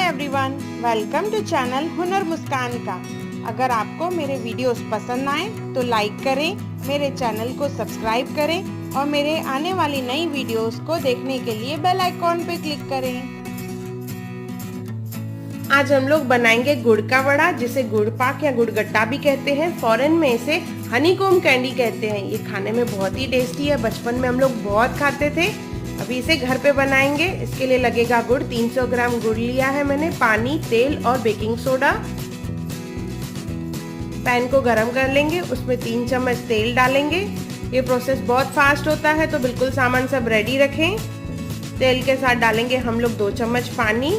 Everyone, welcome to channel हुनर मुस्कान का। अगर आपको मेरे वीडियोस पसंद आए तो लाइक करें, मेरे चैनल को सब्सक्राइब करें और मेरे आने वाली नई वीडियोस को देखने के लिए बेल आइकॉन पे क्लिक करें। आज हम लोग बनाएंगे गुड़ का वड़ा, जिसे गुड़ पाक या गुड़ गट्टा भी कहते हैं। फॉरेन में इसे हनीकॉम्ब कैंडी कहते हैं। ये खाने में बहुत ही टेस्टी है। बचपन में हम लोग बहुत खाते थे। अभी इसे घर पे बनाएंगे। इसके लिए लगेगा गुड़। 300 ग्राम गुड़ लिया है मैंने, पानी, तेल और बेकिंग सोडा। पैन को गरम कर लेंगे, उसमें 3 चम्मच तेल डालेंगे। ये प्रोसेस बहुत फास्ट होता है, तो बिल्कुल सामान सब रेडी रखें। तेल के साथ डालेंगे हम लोग 2 चम्मच पानी।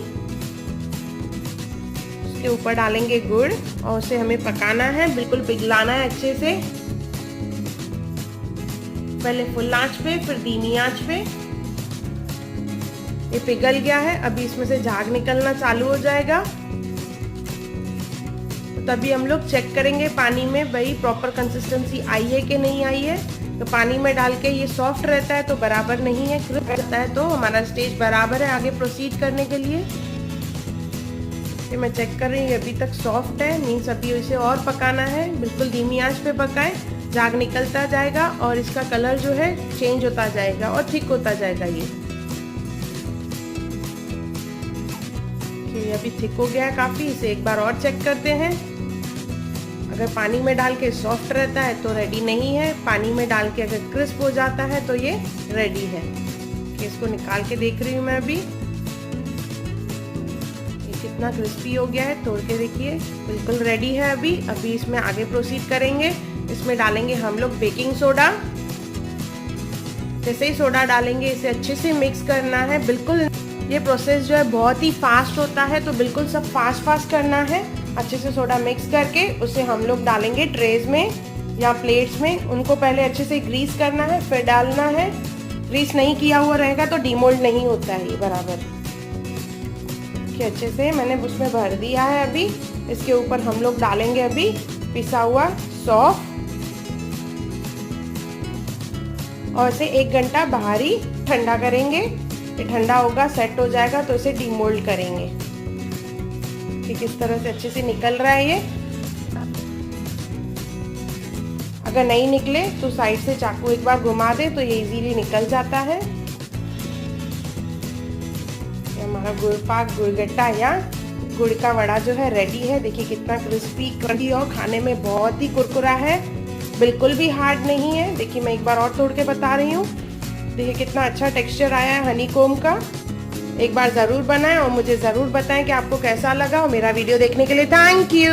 उसके ऊपर डालेंगे गुड़ और उसे हमें पकाना है, बिल्कुल पिघलाना है अच्छे से। पहले फुल आंच पे, फिर धीमी आंच पे। ये पिघल गया है। अभी इसमें से झाग निकलना चालू हो जाएगा, तो तभी हम लोग चेक करेंगे पानी में भाई प्रॉपर कंसिस्टेंसी आई है कि नहीं आई है। तो पानी में डाल के ये सॉफ्ट रहता है तो बराबर नहीं है, क्रिस्प रहता है तो हमारा स्टेज बराबर है आगे प्रोसीड करने के लिए। ये मैं चेक कर रही हूँ, अभी तक सॉफ्ट है, मीन्स अभी इसे और पकाना है। बिल्कुल धीमी आंच पे पकाएं, झाग निकलता जाएगा और इसका कलर जो है चेंज होता जाएगा और थिक होता जाएगा। ये अभी थिक हो गया है काफ़ी। इसे एक बार और चेक करते हैं। अगर पानी में डाल के सॉफ्ट रहता है तो रेडी नहीं है। पानी में डाल के अगर क्रिस्प हो जाता है तो ये रेडी है। इसको निकाल के देख रही हूँ मैं अभी। ये कितना क्रिस्पी हो गया है, तोड़ के देखिए, बिल्कुल रेडी है। अभी इसमें आगे प्रोसीड करेंगे। इसमें डालेंगे हम लोग बेकिंग सोडा। जैसे ही सोडा डालेंगे इसे अच्छे से मिक्स करना है। बिल्कुल ये प्रोसेस जो है बहुत ही फास्ट होता है, तो बिल्कुल सब फास्ट करना है। अच्छे से सोडा मिक्स करके उसे हम लोग डालेंगे ट्रेज में या प्लेट्स में। उनको पहले अच्छे से ग्रीस करना है, फिर डालना है। ग्रीस नहीं किया हुआ रहेगा तो डीमोल्ड नहीं होता है ये बराबर। कि अच्छे से मैंने उसमें भर दिया है। अभी इसके ऊपर हम लोग डालेंगे अभी पिसा हुआ सौंफ और इसे 1 घंटा बाहर ही ठंडा करेंगे। ये ठंडा होगा, सेट हो जाएगा तो इसे डीमोल्ड करेंगे। ठीक इस तरह से अच्छे से निकल रहा है ये। अगर नहीं निकले तो साइड से चाकू एक बार घुमा दे तो ये इजीली निकल जाता है। ये हमारा गुड़ पाक गुड़ गट्टा या गुड़ का वड़ा जो है रेडी है। देखिए कितना क्रिस्पी क्रंची और खाने में बहुत ही कुरकुरा है, बिल्कुल भी हार्ड नहीं है। देखिए मैं एक बार और तोड़ के बता रही हूँ। देखिए कितना अच्छा टेक्सचर आया है हनीकॉम्ब का। एक बार ज़रूर बनाएं और मुझे ज़रूर बताएं कि आपको कैसा लगा। और मेरा वीडियो देखने के लिए थैंक यू।